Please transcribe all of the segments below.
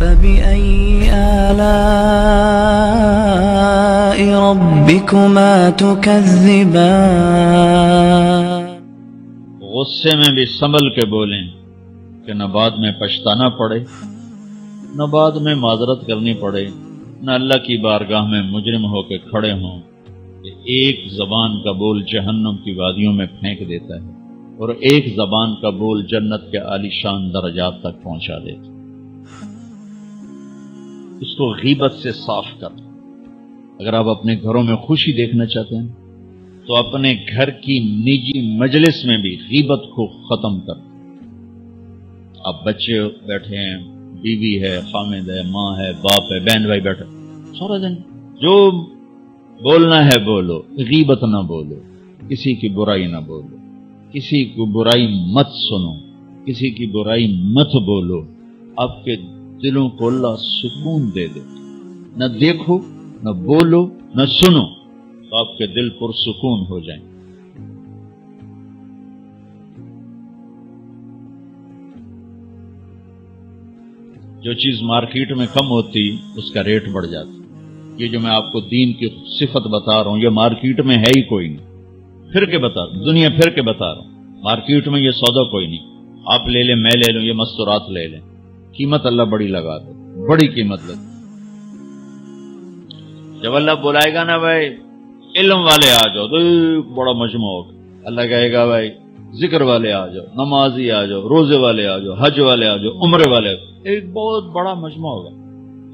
فبأي آلاء ربكما تكذبان غصے میں بھی سنبھل کے بولیں کہ نہ بعد میں پچھتانا پڑے، نہ بعد میں معذرت کرنی پڑے، نہ اللہ کی بارگاہ میں مجرم ہو کے کھڑے ہوں کہ ایک زبان کا بول جہنم کی وادیوں میں پھینک دیتا ہے اور ایک زبان کا بول جنت کے عالی شان درجات تک پہنچا دیتا ہے۔ اس کو غیبت سے صاف کر۔ اگر آپ اپنے گھروں میں خوشی دیکھنا چاہتے ہیں تو اپنے گھر کی نجی مجلس میں بھی غیبت کو ختم کر۔ اب بچے بیٹھے ہیں، بیوی ہے، خامد ہے، ماں ہے، باپ ہے، بہن بھائی بیٹھے، سارا دن جو بولنا ہے بولو، غیبت نہ بولو، کسی کی برائی نہ بولو، کسی کی برائی مت سنو، کسی کی برائی مت بولو۔ آپ کے دلوں کو اللہ سکون دے دے، نہ دیکھو، نہ بولو، نہ سنو، تو آپ کے دل پرسکون ہو جائیں۔ جو چیز مارکیٹ میں کم ہوتی اس کا ریٹ بڑھ جاتا۔ یہ جو میں آپ کو دین کی صفت بتا رہا ہوں یہ مارکیٹ میں ہے ہی کوئی نہیں، پھر کے بتا رہا ہوں، دنیا پھر کے بتا رہا ہوں، مارکیٹ میں یہ سودا کوئی نہیں۔ آپ لے لیں، میں لے لوں، یہ مستورات لے لیں، قیمت اللہ بڑی لگا دے، بڑی قیمت لگے۔ جب اللہ بلائے گا نا بھائی علم والے آ جاؤ تو بڑا مجمع ہوگا، اللہ کہے گا بھائی ذکر والے آ جاؤ، نمازی آ جاؤ، روزے والے آ جاؤ، حج والے آ جاؤ، عمرے والے آ جاؤ، ایک بہت بڑا مجمع ہوگا۔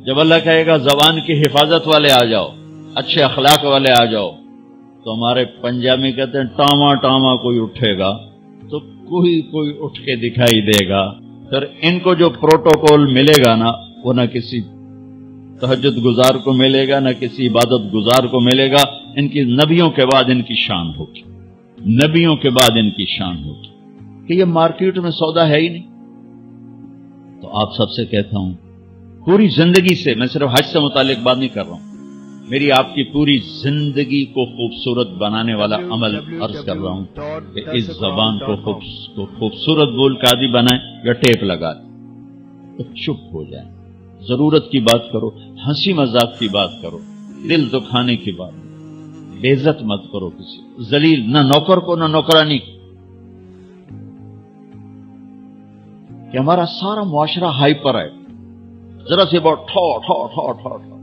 جب اللہ کہے گا زبان کی حفاظت والے آ جاؤ، اچھے اخلاق والے آ جاؤ، تو ہمارے پنجابی کہتے ہیں ٹاما ٹاما کوئی اٹھے گا تو کوئی اٹھ کے دکھائی دے گا۔ پھر ان کو جو پروٹوکول ملے گا نا وہ نہ کسی تہجد گزار کو ملے گا، نہ کسی عبادت گزار کو ملے گا۔ ان کی نبیوں کے بعد ان کی شان ہوگی، نبیوں کے بعد ان کی شان ہوگی کہ یہ مارکیٹ میں سودا ہے ہی نہیں۔ تو آپ سب سے کہتا ہوں پوری زندگی سے، میں صرف حج سے متعلق بات نہیں کر رہا ہوں، میری آپ کی پوری زندگی کو خوبصورت بنانے والا عمل عرض کر رہا ہوں کہ اس زبان کو خوبصورت بول کا عادی بنائیں یا ٹیپ لگا دیں تو چپ ہو جائیں، ضرورت کی بات کرو، ہنسی مذاق کی بات کرو، دل دکھانے کی بات، بے عزت مت کرو کسی، ذلیل نہ نوکر کو نہ نوکرانی کو۔ کہ ہمارا سارا معاشرہ ہائپر ہے، ذرا سے بہت ٹھو ٹھو ٹھو ٹھو ٹھو